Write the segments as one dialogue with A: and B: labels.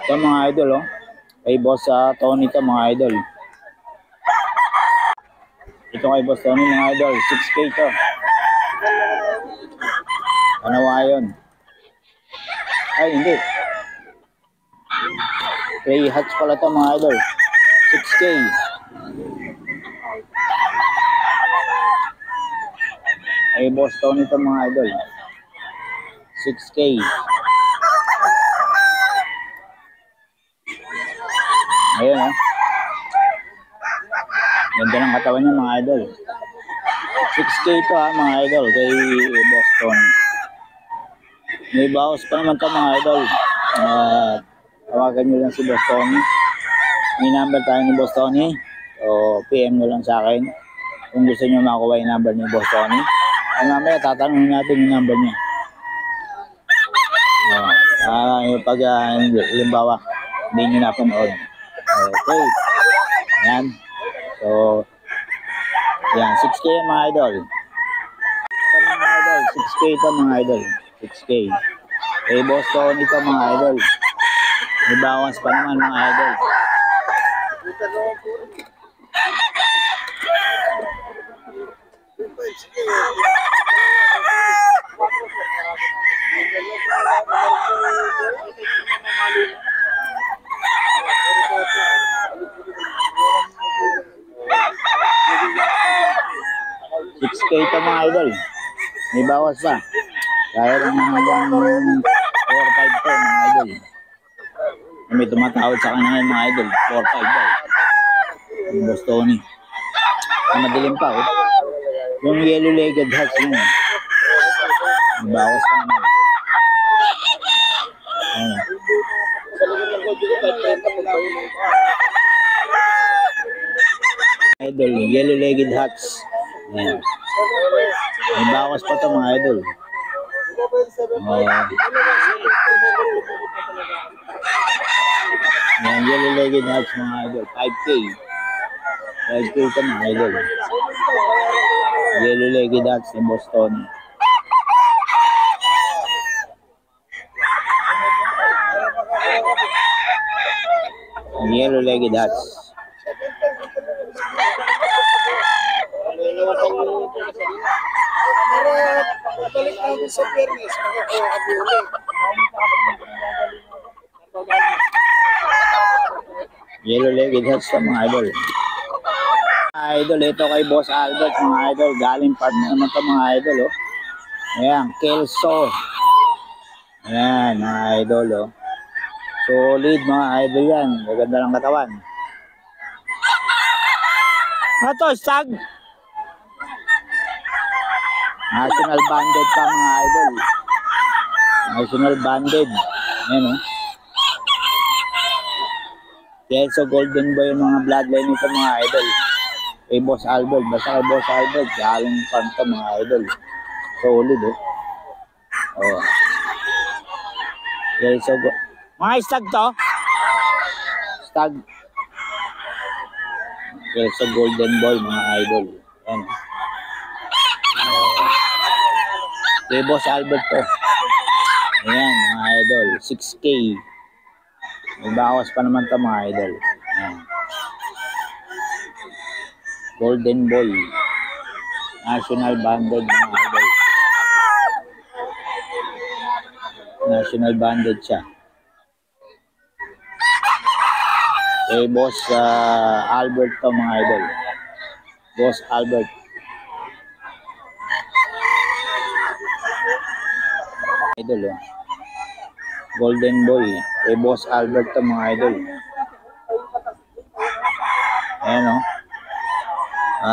A: Ito mga idol, oh. Kay Boss Tony ito mga idol. Ito kay Boss Tony mga idol, 6K ito. Panawayon. Ay, hindi. Gray hatch pala ito mga idol. 6K. Kay Boss Tony ito mga idol. 6K. Ayun, oh. Ganda ng katawan niya mga idol. 6K ito mga idol kay Boss Tony. May bawas pa naman ito mga idol. Tawagan nyo lang si Boss Tony. May number tayo ni Boss Tony. O PM nyo lang sa akin kung gusto nyo makuha yung number ni Boss Tony. Ay mamaya tatanungin natin yung number niya. Pag halimbawa hindi nyo napanood. Okay. Yan. So, yan. 6K yan mga idol. Ito mga idol. 6K ito mga idol. 6K. Eh, Boss Tony ito mga idol. May bawas pa naman mga idol. Ito mga idol. May bawas pa. Kaya lang hanggang 4-5 to mga idol. May tumatawad sa kanya ngayon mga idol. 4-5 daw. Yung Boss Tony. Madilim pa oh. Yung yellow-legged hatch yun. May bawas pa naman. Ayan. Idol, yellow-legged hatch. Ayan. May bawas pa ito mga idol. Ayan, yellow-legged hatch mga idol. 5K. 5K ito mga idol. Yellow-legged hatch ni Boss Tony. Yellow-legged hatch. Yellow-legged hatch sa mga idol. Idol, ito kay Boss Albert mga idol. Galing partner naman ito mga idol. Oh. Ayan, Kelso. Ayan, mga idol. Oh. Solid mga idol yan. Maganda ng katawan. Ito, stag. National banded pa mga idol. National banded. Ayan o. Kelso Golden Boy yung mga bloodline nito mga idol. Kay Boss Albert. Basta kay Boss Albert. Galing panta mga idol. Solid o. Oh. Kelso mga stag to. Stag. Kelso Golden Boy mga idol. Ayan o. Kay Boss Albert to. Ayan mga idol. 6K. May bawas pa naman to mga idol. Ayan. Golden Boy. National banded mga idol. National banded siya. Kay Boss Albert to mga idol. Boss Albert. Idol oh. Golden Boy. Kay Boss Albert to mga idol. Ayan oh.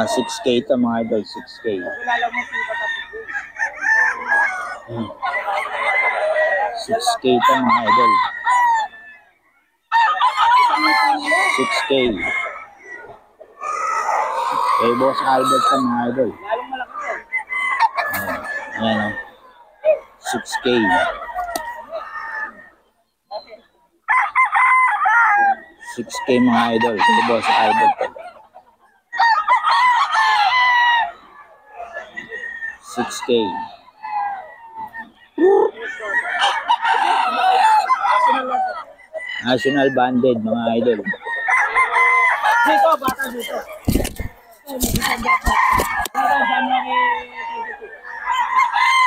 A: 6K to mga idol. 6K. 6K to mga idol. 6K. Kay Boss Albert to mga idol. Ayan oh. 6K. 6K mga idol. Kay Boss Albert. 6K. National Banded, mga idol.
B: Dito, bata dito.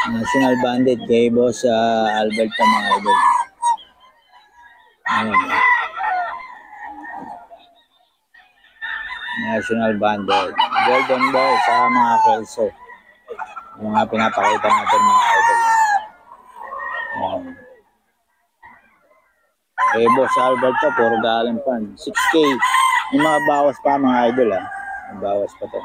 A: National Banded kay Boss Albert to, mga idol. Ayan. National Banded. Golden Boy sa mga Kelso. Yung mga pinapakita natin, mga idol. Ayan. Kay Boss Albert to, puro galing pan. 6K. Yung mga bawas pa, mga idol, ha. May bawas pa to.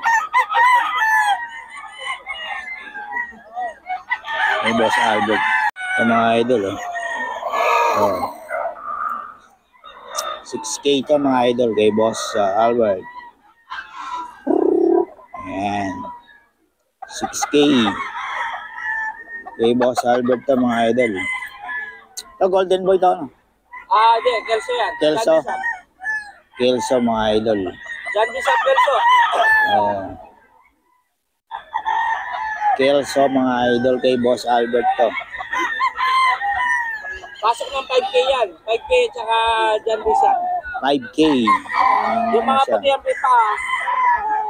A: Kay Boss Albert. Sa mga idol, oh. Oh. 6K to, mga idol, kay Boss Albert. Ayan. 6K. Kay Boss Albert to, mga idol. Ito, Golden Boy to, no?
B: Di, Kelso yan.
A: Kelso. Kelso, mga idol.
B: John Bishop Kelso.
A: Kelso, mga idol, kay Boss Albert to.
B: Pasok ng 5K yan. 5K tsaka John Bishop.
A: 5K.
B: Yung mga puti ang pipa,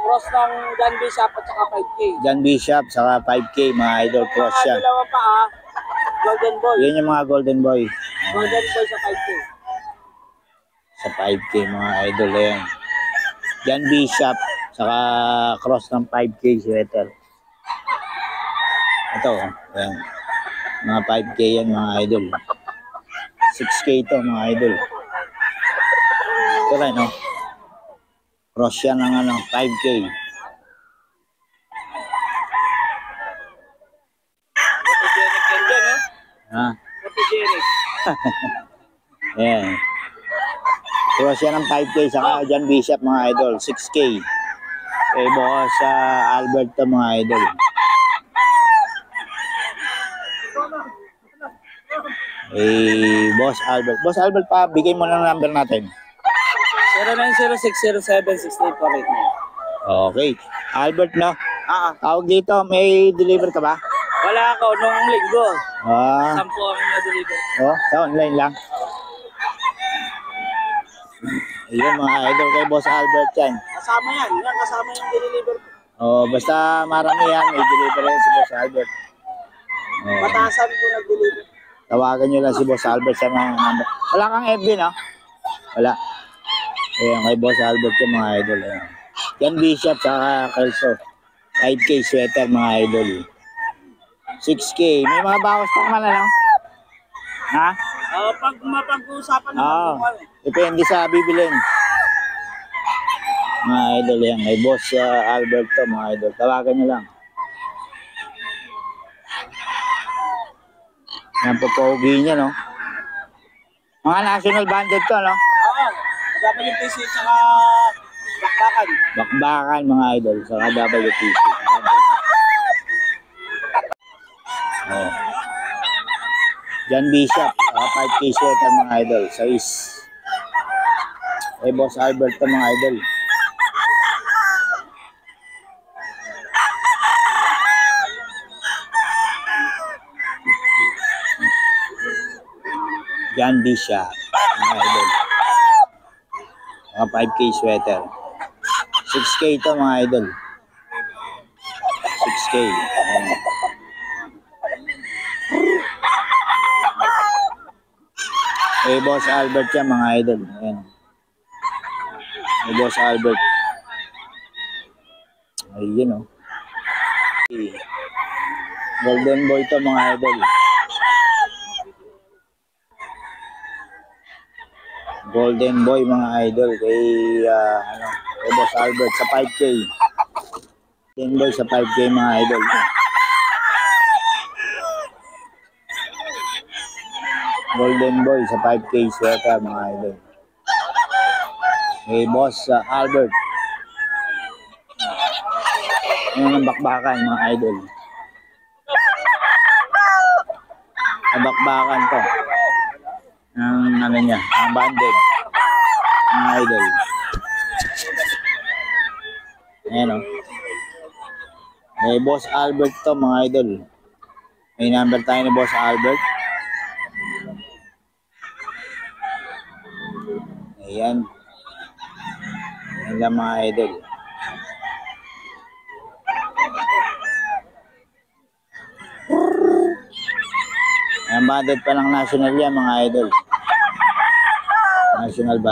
B: cross ng John Bishop at saka 5K.
A: John Bishop, saka 5K, mga idol, cross siya.
B: Dalawa pa Golden Boy.
A: Yan yung mga Golden Boy.
B: Golden Boy sa 5K.
A: Sa 5K, mga idol, yan. John Bishop, saka cross ng 5K sweater. Ito, yan. Mga 5K yan, mga idol. 6K to, mga idol. Ito rin, no? Cross yan ng 5K.
B: Photogenic yan dyan,
A: Ha?
B: Photogenic.
A: Ayan. Cross yan ng 5K, saka John Bishop, mga idol. 6K. Kay Boss Albert to, mga idol. Boss Albert. Boss Albert, pa, bigay mo lang number natin.
B: 0906076848.
A: Okay. Albert, no? Tawag dito, may deliver ka ba?
B: Wala ako nung linggo. 10
A: Ah,
B: ang na-deliver.
A: sa online lang. Ayun, mga idol, kay Boss Albert yan.
B: Kasama yan. Yan, kasama yung deliver.
A: Basta marami yan, may deliver yan si Boss Albert.
B: Batasan ko nag-deliver.
A: Tawagan nyo lang si Boss Albert sa mga number. Wala kang FB, no? Wala. Ayan, kay Boss Albert yung mga idol. Ayan. Yan Bishop sa Kelso. 5K sweater, mga idol. 6K. May mga bawas pa naman, ano? Ha?
B: Pag mapag-uusapan
A: Oo.
B: naman
A: Depende sa bibilin. Mga idol yan. Kay Boss Albert to, mga idol. Tawagan nyo lang. Yan po pogi niya, no? Mga national banded to, no?
B: Dapat yung PC tsaka bakbakan.
A: Bakbakan, mga idol. Sa WTC. Oh. John Bishop. 5K sweater, mga idol. Size. Kay Boss Albert to, mga idol. John Bishop, mga idol. 5K sweater. 6K to, mga idol. 6K. Ayan. Kay Boss Albert yan, mga idol. Ayan. Kay Boss Albert. Ayun, oh. Golden Boy to, mga idol. Golden Boy, mga idol, kay kay Boss Albert sa 5K. Golden Boy sa 5K, mga idol. Golden Boy sa 5K sweater, mga idol. Kay Boss Albert. Yan ang bakbakan, mga idol. Ang bakbakan to. Ang ano niya, ang banded, mga idol. Ayan, o. May Boss Albert to, mga idol. May number tayo ni Boss Albert. Ayan. Ayan lang mga idol. Ayan, banded pa ng national yan mga idol. National band.